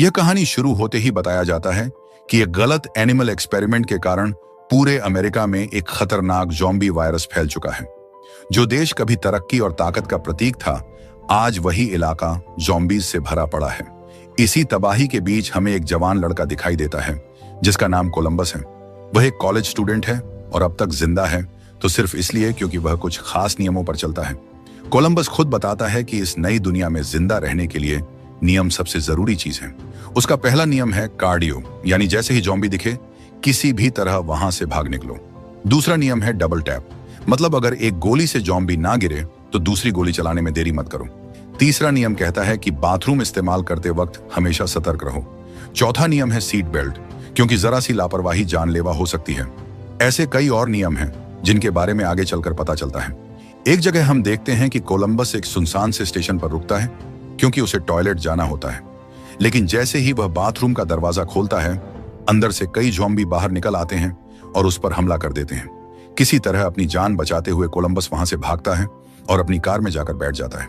यह कहानी शुरू होते ही बताया जाता है कि एक गलत एनिमल एक्सपेरिमेंट के कारण पूरे अमेरिका में एक खतरनाक ज़ॉम्बी वायरस फैल चुका है। जो देश कभी तरक्की और ताकत का प्रतीक था, आज वही इलाका ज़ॉम्बीज से भरा पड़ा है। इसी तबाही के बीच हमें एक जवान लड़का दिखाई देता है जिसका नाम कोलंबस है। वह एक कॉलेज स्टूडेंट है और अब तक जिंदा है तो सिर्फ इसलिए क्योंकि वह कुछ खास नियमों पर चलता है। कोलंबस खुद बताता है कि इस नई दुनिया में जिंदा रहने के लिए नियम सबसे जरूरी चीज है। उसका पहला नियम है कार्डियो, यानी जैसे ही ज़ॉम्बी दिखे किसी भी तरह वहां से भाग निकलो। दूसरा नियम है डबल टैप, मतलब अगर एक गोली से ज़ॉम्बी ना गिरे तो दूसरी गोली चलाने में देरी मत करो। तीसरा नियम कहता है कि बाथरूम इस्तेमाल करते वक्त हमेशा सतर्क रहो। चौथा नियम है सीट बेल्ट, क्योंकि जरा सी लापरवाही जानलेवा हो सकती है। ऐसे कई और नियम हैं जिनके बारे में आगे चलकर पता चलता है। एक जगह हम देखते हैं कि कोलंबस एक सुनसान से स्टेशन पर रुकता है क्योंकि उसे टॉयलेट जाना होता है। लेकिन जैसे ही वह बाथरूम का दरवाजा खोलता है, अंदर से कई ज़ॉम्बी बाहर निकल आते हैं और उस पर हमला कर देते हैं। किसी तरह अपनी जान बचाते हुए कोलंबस वहां से भागता है और अपनी कार में जाकर बैठ जाता है।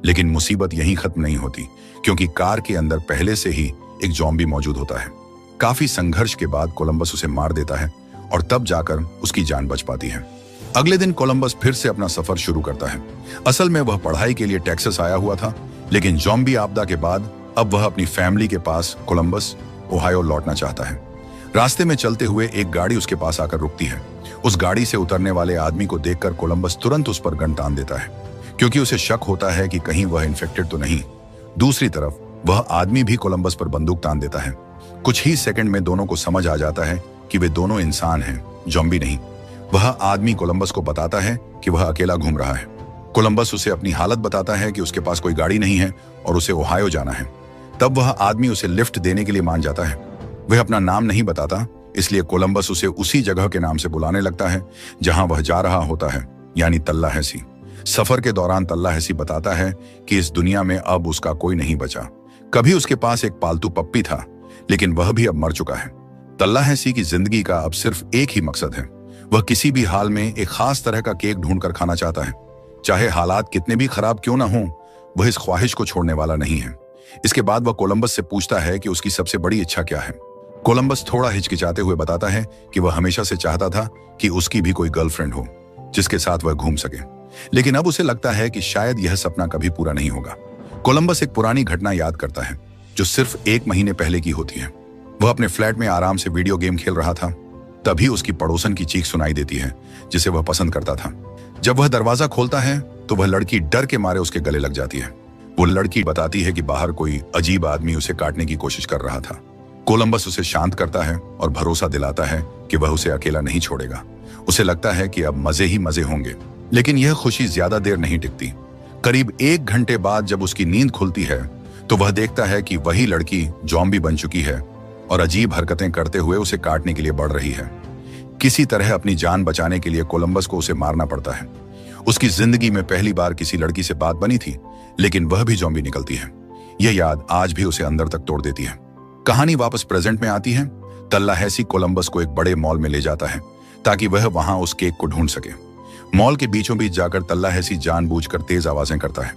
लेकिन मुसीबत यहीं खत्म नहीं होती, क्योंकि कार के अंदर पहले से ही एक ज़ॉम्बी मौजूद होता है। काफी संघर्ष के बाद कोलंबस उसे मार देता है और तब जाकर उसकी जान बच पाती है। अगले दिन कोलंबस फिर से अपना सफर शुरू करता है। असल में वह पढ़ाई के लिए टेक्सास आया हुआ था, लेकिन ज़ॉम्बी आपदा के बाद अब वह अपनी फैमिली के पास कोलंबस, ओहायो लौटना चाहता है। रास्ते में चलते हुए एक गाड़ी उसके पास आकर रुकती है। उस गाड़ी से उतरने वाले आदमी को देखकर कोलंबस तुरंत उस पर गन तान देता है, क्योंकि उसे शक होता है कि कहीं वह इन्फेक्टेड तो नहीं। दूसरी तरफ वह आदमी भी कोलंबस पर बंदूक तान देता है। कुछ ही सेकंड में दोनों को समझ आ जाता है कि वे दोनों इंसान हैं, ज़ॉम्बी नहीं। वह आदमी कोलंबस को बताता है कि वह अकेला घूम रहा है। कोलंबस उसे अपनी हालत बताता है कि उसके पास कोई गाड़ी नहीं है और उसे ओहायो जाना है। तब वह आदमी उसे लिफ्ट देने के लिए मान जाता है। वह अपना नाम नहीं बताता, इसलिए कोलंबस उसे उसी जगह के नाम से बुलाने लगता है जहां वह जा रहा होता है, यानी तल्लाहैसी। सफर के दौरान तल्लाहैसी बताता है कि इस दुनिया में अब उसका कोई नहीं बचा। कभी उसके पास एक पालतू पप्पी था, लेकिन वह भी अब मर चुका है। तल्लाहैसी की जिंदगी का अब सिर्फ एक ही मकसद है। वह किसी भी हाल में एक खास तरह का केक ढूंढकर खाना चाहता है। चाहे हालात कितने भी खराब क्यों ना हो, वह इस ख्वाहिश को छोड़ने वाला नहीं है। इसके बाद वह कोलंबस से पूछता है कि उसकी सबसे बड़ी इच्छा क्या है। कोलंबस थोड़ा हिचकिचाते हुए बताता है कि वह हमेशा से चाहता था कि उसकी भी कोई गर्लफ्रेंड हो जिसके साथ वह घूम सके, लेकिन अब उसे लगता है कि शायद यह सपना कभी पूरा नहीं होगा। कोलंबस एक पुरानी घटना याद करता है जो सिर्फ 1 महीने पहले की होती है। वह अपने फ्लैट में आराम से वीडियो गेम खेल रहा था, तभी उसकी पड़ोसन की चीख सुनाई देती है जिसे वह पसंद करता था। जब वह दरवाजा खोलता है तो वह लड़की डर के मारे उसके गले लग जाती है। वो लड़की बताती है कि बाहर कोई अजीब आदमी उसे काटने की कोशिश कर रहा था। कोलंबस उसे शांत करता है और भरोसा दिलाता है कि वह उसे अकेला नहीं छोड़ेगा। उसे लगता है कि अब मजे ही मजे होंगे, लेकिन यह खुशी ज्यादा देर नहीं टिकती। करीब 1 घंटे बाद जब उसकी नींद खुलती है तो वह देखता है कि वही लड़की ज़ॉम्बी बन चुकी है और अजीब हरकतें करते हुए उसे काटने के लिए बढ़ रही है। किसी तरह अपनी जान बचाने के लिए कोलंबस को उसे मारना पड़ता है। उसकी जिंदगी में पहली बार किसी लड़की से बात बनी थी, लेकिन वह भी ज़ॉम्बी निकलती है। यह याद आज भी उसे अंदर तक तोड़ देती है। कहानी वापस प्रेजेंट में आती है। तल्लाहैसी कोलंबस को एक बड़े मॉल में ले जाता है ताकि वह वहां उस केक को ढूंढ सके। मॉल के बीचों बीच जाकर तल्लाहैसी जानबूझकर तेज आवाजें करता है,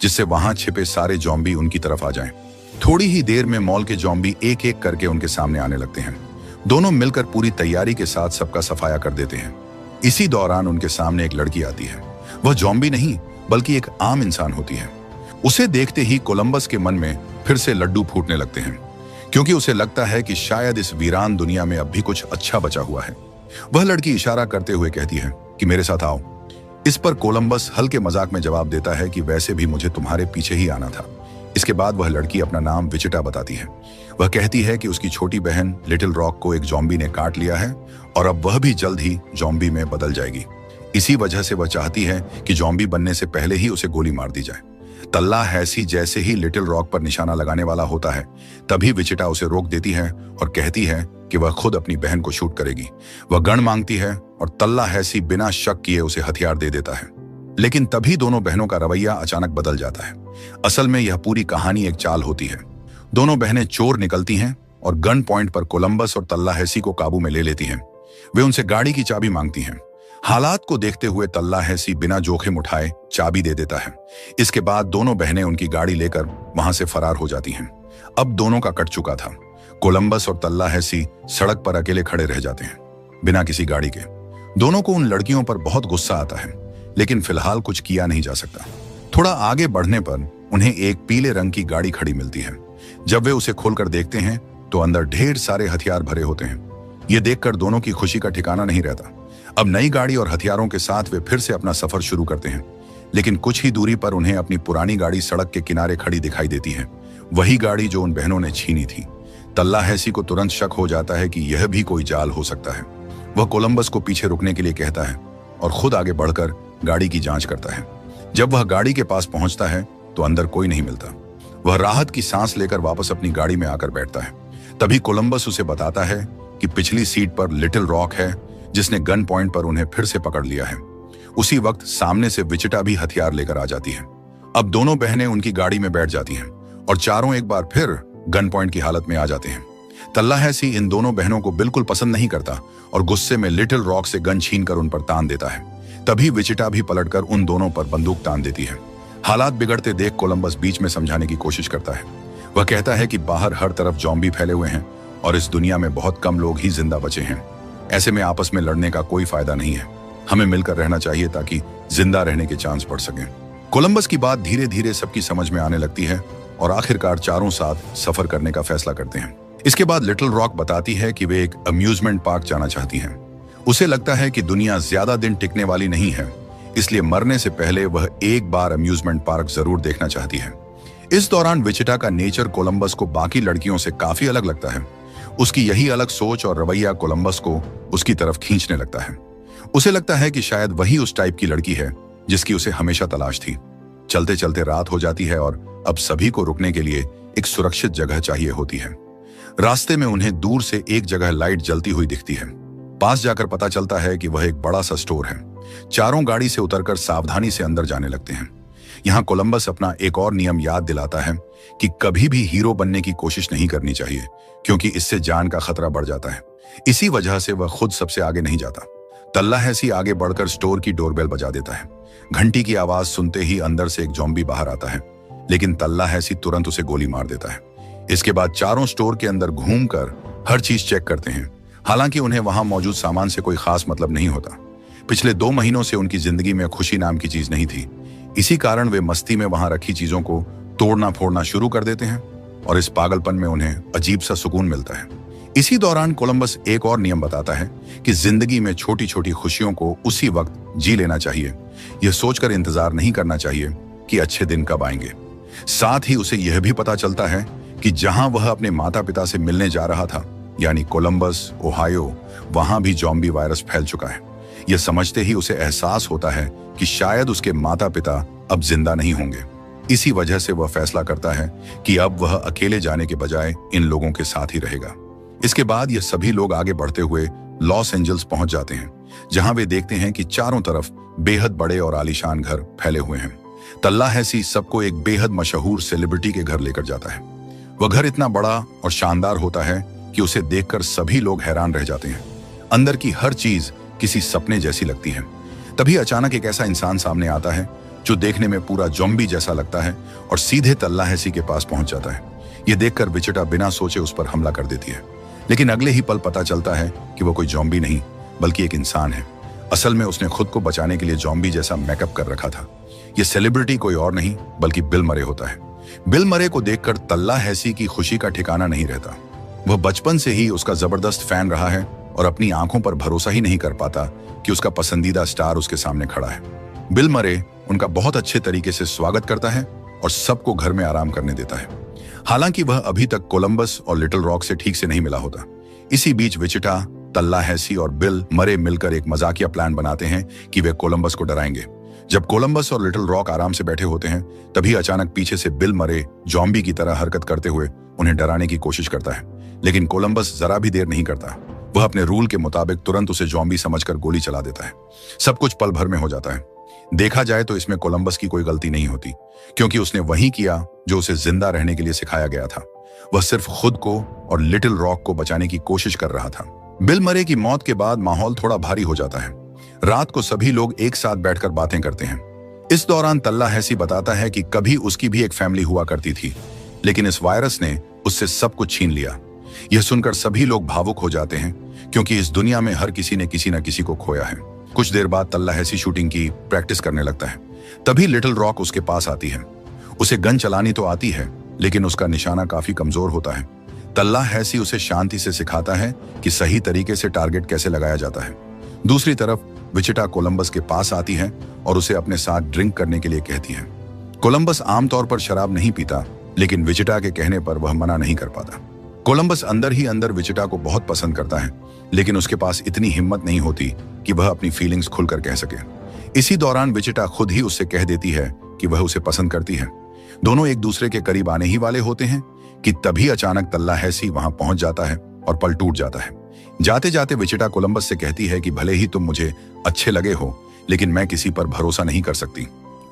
जिससे वहां छिपे सारे ज़ॉम्बी उनकी तरफ आ जाएं। थोड़ी ही देर में मॉल के ज़ॉम्बी एक एक करके उनके सामने आने लगते हैं। दोनों मिलकर पूरी तैयारी के साथ सबका सफाया कर देते हैं। इसी दौरान उनके सामने एक लड़की आती है। वह ज़ॉम्बी नहीं बल्कि एक आम इंसान होती है। उसे देखते ही कोलंबस के मन में फिर से लड्डू फूटने लगते हैं, क्योंकि उसे लगता है कि शायद इस वीरान दुनिया में अब भी कुछ अच्छा बचा हुआ है। वह लड़की इशारा करते हुए कहती है कि मेरे साथ आओ। इस पर कोलंबस हल्के मजाक में जवाब देता है कि वैसे भी मुझे तुम्हारे पीछे ही आना था। इसके बाद वह लड़की अपना नाम विचिटा बताती है। वह कहती है कि उसकी छोटी बहन लिटिल रॉक को एक ज़ॉम्बी ने काट लिया है और अब वह भी जल्द ही ज़ॉम्बी में बदल जाएगी। इसी वजह से वह चाहती है कि ज़ॉम्बी बनने से पहले ही उसे गोली मार दी जाए। तल्लाहैसी जैसे ही लिटिल रॉक पर निशाना लगाने वाला होता है, तभी विचिटा उसे रोक देती है और कहती है कि वह खुद अपनी बहन को शूट करेगी। वह गन मांगती है और तल्लाहैसी बिना शक किए उसे हथियार दे देता है। लेकिन तभी दोनों बहनों का रवैया अचानक बदल जाता है। असल में यह पूरी कहानी एक चाल होती है। दोनों बहनें चोर निकलती हैं और गन पॉइंट पर कोलंबस और तल्लाहैसी को काबू में ले लेती हैं। वे उनसे गाड़ी की चाबी मांगती हैं। हालात को देखते हुए तल्लाहैसी बिना जोखिम उठाए चाबी दे देता है। इसके बाद दोनों बहनें उनकी गाड़ी लेकर वहां से फरार हो जाती हैं। अब दोनों का कट चुका था। कोलंबस और तल्लाहैसी सड़क पर अकेले खड़े रह जाते हैं, बिना किसी गाड़ी के। दोनों को उन लड़कियों पर बहुत गुस्सा आता है, लेकिन फिलहाल कुछ किया नहीं जा सकता। थोड़ा आगे बढ़ने पर उन्हें एक पीले रंग की गाड़ी खड़ी मिलती है। जब वे उसे खोलकर देखते हैं तो अंदर ढेर सारे हथियार भरे होते हैं। ये देखकर दोनों की खुशी का ठिकाना नहीं रहता। अब नई गाड़ी और हथियारों के साथ वे फिर से अपना सफर शुरू करते हैं, लेकिन कुछ ही दूरी पर उन्हें अपनी पुरानी गाड़ी सड़क के किनारे खड़ी दिखाई देती है। वही गाड़ी जो उन बहनों ने छीनी थी। तल्लाहैसी को तुरंत शक हो जाता है कि यह भी कोई जाल हो सकता है। वह कोलंबस को पीछे रुकने के लिए कहता है और खुद आगे बढ़कर गाड़ी की जांच करता है। जब वह गाड़ी के पास पहुंचता है तो अंदर कोई नहीं मिलता। वह राहत की सांस लेकर वापस अपनी गाड़ी में आकर बैठता है। तभी कोलंबस उसे बताता है कि पिछली सीट पर लिटिल रॉक है, जिसने गन पॉइंट पर उन्हें फिर से पकड़ लिया है। उसी वक्त सामने से विचिटा भी हथियार लेकर आ जाती है। अब दोनों बहनें उनकी गाड़ी में बैठ जाती हैं और चारों एक बार फिर गन पॉइंट की हालत में आ जाते हैं। तल्लाहैसी इन दोनों बहनों को बिल्कुल पसंद नहीं करता और गुस्से में लिटिल रॉक से गन छीनकर उन पर तान देता है। तभी विचिटा भी पलटकर उन दोनों पर बंदूक तान देती है। हालात बिगड़ते देख कोलंबस बीच में समझाने की कोशिश करता है। वह कहता है कि बाहर हर तरफ ज़ॉम्बी फैले हुए हैं और इस दुनिया में बहुत कम लोग ही जिंदा बचे हैं। ऐसे में आपस में लड़ने का कोई फायदा नहीं है। हमें मिलकर रहना चाहिए ताकि जिंदा रहने के चांस बढ़ सकें। कोलंबस की बात धीरे धीरे सबकी समझ में आने लगती है और आखिरकार चारों साथ सफर करने का फैसला करते हैं। इसके बाद लिटिल रॉक बताती है कि वे एक अम्यूजमेंट पार्क जाना चाहती हैं। उसे लगता है कि दुनिया ज्यादा दिन टिकने वाली नहीं है, इसलिए मरने से पहले वह एक बार अम्यूजमेंट पार्क जरूर देखना चाहती है। इस दौरान विचिटा का नेचर कोलंबस को बाकी लड़कियों से काफी अलग लगता है। उसकी यही अलग सोच और रवैया कोलंबस को उसकी तरफ खींचने लगता है। उसे लगता है कि शायद वही उस टाइप की लड़की है जिसकी उसे हमेशा तलाश थी। चलते चलते रात हो जाती है और अब सभी को रुकने के लिए एक सुरक्षित जगह चाहिए होती है। रास्ते में उन्हें दूर से एक जगह लाइट जलती हुई दिखती है। पास जाकर पता चलता है कि वह एक बड़ा सा स्टोर है। चारों गाड़ी से उतरकर सावधानी से अंदर जाने लगते हैं। यहाँ कोलंबस अपना एक और नियम याद दिलाता है कि कभी भी हीरो बनने की कोशिश नहीं करनी चाहिए, क्योंकि इससे जान का खतरा बढ़ जाता है। इसी वजह से वह खुद सबसे आगे नहीं जाता। तल्लाहैसी आगे बढ़कर स्टोर की डोरबेल बजा देता है। घंटी की आवाज सुनते ही अंदर से एक ज़ॉम्बी बाहर आता है, लेकिन तल्लाहैसी तुरंत उसे गोली मार देता है। इसके बाद चारों स्टोर के अंदर घूमकर हर चीज चेक करते हैं। हालांकि उन्हें वहां मौजूद सामान से कोई खास मतलब नहीं होता। पिछले 2 महीनों से उनकी जिंदगी में खुशी नाम की चीज नहीं थी। इसी कारण वे मस्ती में वहां रखी चीजों को तोड़ना फोड़ना शुरू कर देते हैं और इस पागलपन में उन्हें अजीब सा सुकून मिलता है। इसी दौरान कोलंबस एक और नियम बताता है कि जिंदगी में छोटी छोटी खुशियों को उसी वक्त जी लेना चाहिए। यह सोचकर इंतजार नहीं करना चाहिए कि अच्छे दिन कब आएंगे। साथ ही उसे यह भी पता चलता है कि जहां वह अपने माता पिता से मिलने जा रहा था, यानी कोलंबस, ओहायो, वहां भी ज़ॉम्बी वायरस फैल चुका है। यह समझते ही उसे एहसास होता है कि शायद उसके माता पिता अब जिंदा नहीं होंगे। इसी वजह से वह फैसला करता है कि अब वह अकेले जाने के बजाय इन लोगों के साथ ही रहेगा। इसके बाद ये सभी लोग आगे बढ़ते हुए लॉस एंजल्स पहुंच जाते हैं, जहां वे देखते हैं कि चारों तरफ बेहद बड़े और आलीशान घर फैले हुए हैं। तल्लाहैसी सबको एक बेहद मशहूर सेलिब्रिटी के घर लेकर जाता है। वह घर इतना बड़ा और शानदार होता है कि उसे देखकर सभी लोग हैरान रह जाते हैं। अंदर की हर चीज किसी सपने जैसी लगती है। तभी अचानक एक ऐसा इंसान सामने आता है जो देखने में पूरा ज़ॉम्बी जैसा लगता है और सीधे तल्लाहैसी के पास पहुंच जाता है। यह देखकर विचिटा बिना सोचे उस पर हमला कर देती है, लेकिन अगले ही पल पता चलता है कि वह कोई ज़ॉम्बी नहीं बल्कि एक इंसान है। असल में उसने खुद को बचाने के लिए ज़ॉम्बी जैसा मेकअप कर रखा था। यह सेलिब्रिटी कोई और नहीं बल्कि बिल मरे होता है। बिल मरे को देखकर तल्लाहैसी की खुशी का ठिकाना नहीं रहता। वह बचपन से ही उसका जबरदस्त फैन रहा है और अपनी आंखों पर भरोसा ही नहीं कर पाता कि उसका पसंदीदा स्टार उसके सामने खड़ा है। बिल मरे उनका बहुत अच्छे तरीके से स्वागत करता है और सबको घर में आराम करने देता है। हालांकि वह अभी तक कोलंबस और लिटिल रॉक से ठीक से नहीं मिला होता। इसी बीच विचिटा, तल्लाहैसी और बिल मरे मिलकर एक मजाकिया प्लान बनाते हैं कि वे कोलंबस को डराएंगे। जब कोलंबस और लिटिल रॉक आराम से बैठे होते हैं, तभी अचानक पीछे से बिल मरे ज़ॉम्बी की तरह हरकत करते हुए उन्हें डराने की कोशिश करता है, लेकिन कोलंबस जरा भी देर नहीं करता। वह अपने रूल के मुताबिक तुरंत उसे ज़ॉम्बी समझकर गोली चला देता है। सब कुछ पल भर में हो जाता है। देखा जाए तो इसमें कोलंबस की कोई गलती नहीं होती, क्योंकि उसने वही किया जो उसे जिंदा रहने के लिए सिखाया गया था। वह सिर्फ खुद को और लिटिल रॉक को बचाने की कोशिश कर रहा था। बिल मरे की मौत के बाद माहौल थोड़ा भारी हो जाता है। रात को सभी लोग एक साथ बैठकर बातें करते हैं। इस दौरान तल्लाहैसी बताता है कि कभी उसकी भी एक फैमिली हुआ करती थी। लेकिन इस वायरस ने उससे सब कुछ छीन लिया। यह सुनकर सभी लोग भावुक हो जाते हैं, क्योंकि इस दुनिया में हर किसी ने किसी न किसी को खोया है। कुछ देर बाद तल्लाहैसी शूटिंग की प्रैक्टिस करने लगता है। तभी लिटिल रॉक उसके पास आती है। उसे गन चलानी तो आती है, लेकिन उसका निशाना काफी कमजोर होता है। तल्लाहैसी उसे शांति से सिखाता है कि सही तरीके से टारगेट कैसे लगाया जाता है। दूसरी तरफ विचिटा कोलंबस के पास आती है और उसे अपने साथ ड्रिंक करने के लिए कहती है। कोलंबस आमतौर पर शराब नहीं पीता, लेकिन विचिटा के कहने पर वह मना नहीं कर पाता। कोलंबस अंदर ही अंदर विचिटा को बहुत पसंद करता है, लेकिन उसके पास इतनी हिम्मत नहीं होती कि वह अपनी फीलिंग्स खुलकर कह सके। इसी दौरान विचिटा खुद ही उससे कह देती है कि वह उसे पसंद करती है। दोनों एक दूसरे के करीब आने ही वाले होते हैं कि तभी अचानक तल्लाहैसी वहां पहुंच जाता है और पल टूट जाता है। जाते जाते विचिटा कोलंबस से कहती है कि भले ही तुम मुझे अच्छे लगे हो, लेकिन मैं किसी पर भरोसा नहीं कर सकती।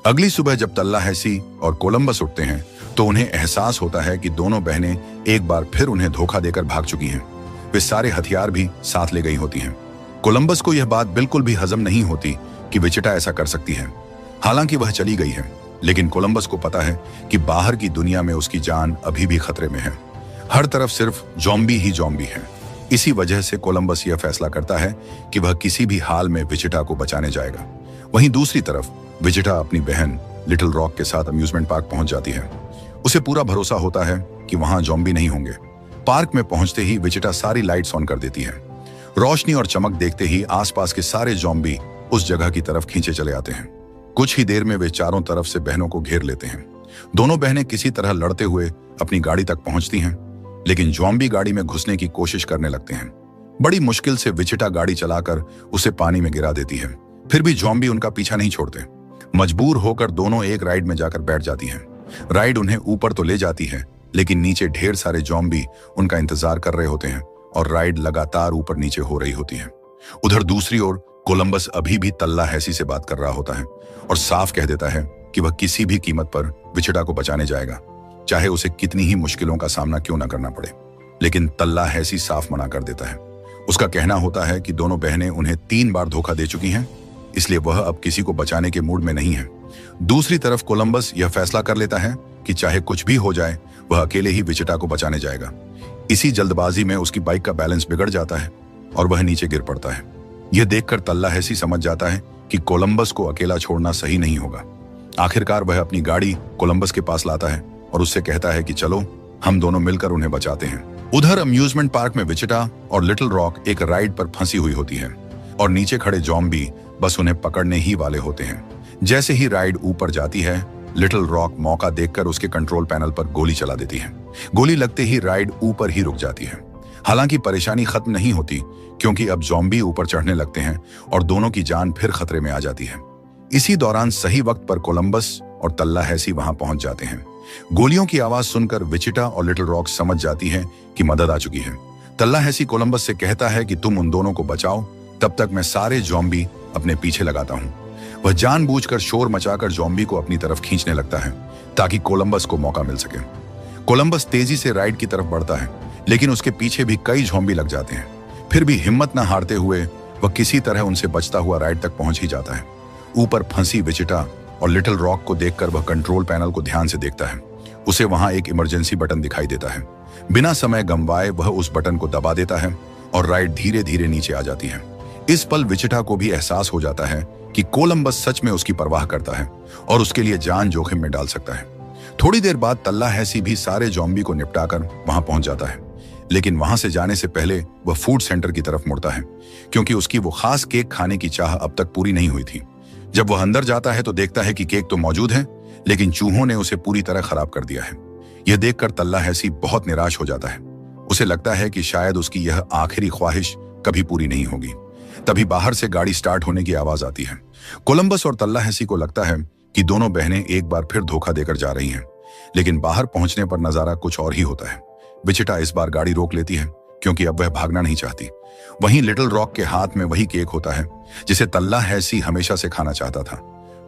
अगली सुबह जब तल्लाहैसी और कोलंबस उठते हैं तो उन्हें एहसास होता है कि दोनों बहनें एक बार फिर उन्हें धोखा देकर भाग चुकी हैं। वे सारे हथियार भी साथ ले गई होती हैं। कोलंबस को यह बात बिल्कुल भी हजम नहीं होती कि विचिटा ऐसा कर सकती है। हालांकि वह चली गई है, लेकिन कोलंबस को पता है कि बाहर की दुनिया में उसकी जान अभी भी खतरे में है। हर तरफ सिर्फ ज़ॉम्बी ही ज़ॉम्बी है। इसी वजह से कोलंबस यह फैसला करता है कि वह किसी भी हाल में विचिटा को बचाने जाएगा। वहीं दूसरी तरफ विचिटा अपनी बहन लिटिल रॉक के साथ अम्यूजमेंट पार्क पहुंच जाती है। उसे पूरा भरोसा होता है कि वहां ज़ॉम्बी नहीं होंगे। पार्क में पहुंचते ही विचिटा सारी लाइट्स ऑन कर देती है। रोशनी और चमक देखते ही आसपास के सारे ज़ॉम्बी उस जगह की तरफ खींचे चले आते हैं। कुछ ही देर में वे चारों तरफ से बहनों को घेर लेते हैं। दोनों बहनें किसी तरह लड़ते हुए अपनी गाड़ी तक पहुंचती हैं, लेकिन ज़ॉम्बी गाड़ी में घुसने की कोशिश करने लगते हैं। बड़ी मुश्किल से विचिटा गाड़ी चलाकर उसे पानी में गिरा देती है। फिर भी ज़ॉम्बी उनका पीछा नहीं छोड़ते। मजबूर होकर दोनों एक राइड में जाकर बैठ जाती हैं। राइड उन्हें ऊपर तो ले जाती है, लेकिन नीचे ढेर सारे ज़ॉम्बी उनका इंतजार कर रहे होते हैं और राइड लगातार ऊपर नीचे हो रही होती है। उधर दूसरी ओर कोलंबस अभी भी तल्लाहैसी से बात कर रहा होता है और साफ कह देता है कि वह किसी भी कीमत पर विचिटा को बचाने जाएगा, चाहे उसे कितनी ही मुश्किलों का सामना क्यों न करना पड़े। लेकिन तल्लाहैसी साफ मना कर देता है। उसका कहना होता है कि दोनों बहनें उन्हें 3 बार धोखा दे चुकी हैं, इसलिए वह अब किसी को बचाने के मूड में नहीं है। दूसरी तरफ कोलंबस यह फैसला कर लेता है कि चाहे कुछ भी हो जाए, वह अकेले ही विचिटा को बचाने जाएगा। इसी जल्दबाजी में उसकी बाइक का बैलेंस बिगड़ जाता है और वह नीचे गिर पड़ता है। यह देखकर तल्लाहैसी समझ जाता है कि कोलंबस को अकेला छोड़ना सही नहीं होगा। आखिरकार वह अपनी गाड़ी कोलंबस के पास लाता है और उससे कहता है कि चलो हम दोनों मिलकर उन्हें बचाते हैं। उधर अम्यूजमेंट पार्क में विचिटा और लिटिल रॉक एक राइड पर फंसी हुई होती है और नीचे खड़े ज़ॉम्बी बस उन्हें पकड़ने ही वाले होते हैं। जैसे ही राइड ऊपर जाती है, लिटिल रॉक मौका देखकर उसके कंट्रोल पैनल पर गोली चला देती है। गोली लगते ही राइड ऊपर ही रुक जाती है। हालांकि परेशानी खत्म नहीं होती, क्योंकि अब ज़ॉम्बी ऊपर चढ़ने लगते हैं और दोनों की जान फिर खतरे में आ जाती है। इसी दौरान सही वक्त पर कोलंबस और तल्लाहैसी वहां पहुंच जाते हैं। गोलियों की आवाज सुनकर विचिटा और लिटिल रॉक समझ जाती है कि मदद आ चुकी है। तल्लाहैसी कोलंबस से कहता है कि तुम उन दोनों को बचाओ, तब तक मैं सारे ज़ॉम्बी अपने पीछे लगाता हूं। वह जानबूझकर शोर मचाकर ज़ॉम्बी को अपनी तरफ खींचने लगता है ताकि कोलंबस को मौका मिल सके। कोलंबस तेजी से राइड की तरफ बढ़ता है, लेकिन उसके पीछे भी कई ज़ॉम्बी लग जाते हैं। फिर भी हिम्मत न हारते हुए वह किसी तरह उनसे बचता हुआ राइड तक पहुंच ही जाता है। ऊपर फंसी विचिटा और लिटिल रॉक को देखकर वह कंट्रोल पैनल को ध्यान से देखता है। उसे वहां एक इमरजेंसी बटन दिखाई देता है। बिना समय गंवाए वह उस बटन को दबा देता है और राइड धीरे धीरे नीचे आ जाती है। इस पल विचिटा को भी एहसास हो जाता है कि कोलंबस सच में उसकी परवाह करता है और उसके लिए जान जोखिम में डाल सकता है। थोड़ी देर बाद तल्लाहैसी भी सारे ज़ॉम्बी को निपटाकर वहां पहुंच जाता है, लेकिन वहां से जाने से पहले वह फूड सेंटर की तरफ मुड़ता है, क्योंकि उसकी वो खास केक खाने की चाह अब तक पूरी नहीं हुई थी। जब वह अंदर जाता है तो देखता है कि केक तो मौजूद है, लेकिन चूहों ने उसे पूरी तरह खराब कर दिया है। यह देखकर तल्लाहैसी बहुत निराश हो जाता है। उसे लगता है कि शायद उसकी यह आखिरी ख्वाहिश कभी पूरी नहीं होगी। तभी बाहर से गाड़ी स्टार्ट होने की आवाज आती है। कोलंबस और तल्लाहैसी को लगता है कि दोनों बहनें एक बार फिर धोखा देकर जा रही हैं, लेकिन बाहर पहुंचने पर नजारा कुछ और ही होता है। विचिटा इस बार गाड़ी रोक लेती है, क्योंकि अब वह भागना नहीं चाहती। वहीं लिटिल रॉक के हाथ में वही केक होता है जिसे तल्लाहैसी हमेशा से खाना चाहता था।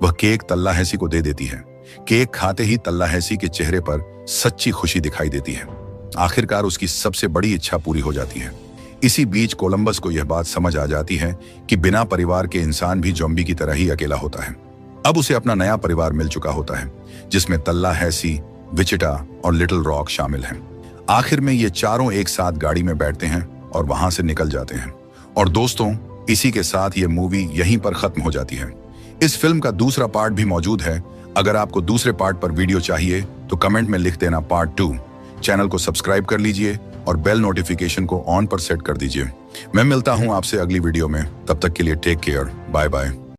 वह केक तल्लाहैसी को दे देती है। केक खाते ही तल्लाहैसी के चेहरे पर सच्ची खुशी दिखाई देती है। आखिरकार उसकी सबसे बड़ी इच्छा पूरी हो जाती है। इसी बीच कोलंबस को यह बात समझ आ जाती है कि बिना परिवार के इंसान भी ज़ॉम्बी की तरह ही अकेला होता है। अब उसे अपना नया परिवार मिल चुका होता है, जिसमें तल्लाहैसी, विचिटा और लिटिल रॉक शामिल हैं। आखिर में ये चारों एक साथ गाड़ी में बैठते हैं और वहां से निकल जाते हैं। और दोस्तों, इसी के साथ ये मूवी यहीं पर खत्म हो जाती है। इस फिल्म का दूसरा पार्ट भी मौजूद है। अगर आपको दूसरे पार्ट पर वीडियो चाहिए तो कमेंट में लिख देना पार्ट 2। चैनल को सब्सक्राइब कर लीजिए और बेल नोटिफिकेशन को ऑन पर सेट कर दीजिए। मैं मिलता हूं आपसे अगली वीडियो में। तब तक के लिए टेक केयर, बाय बाय।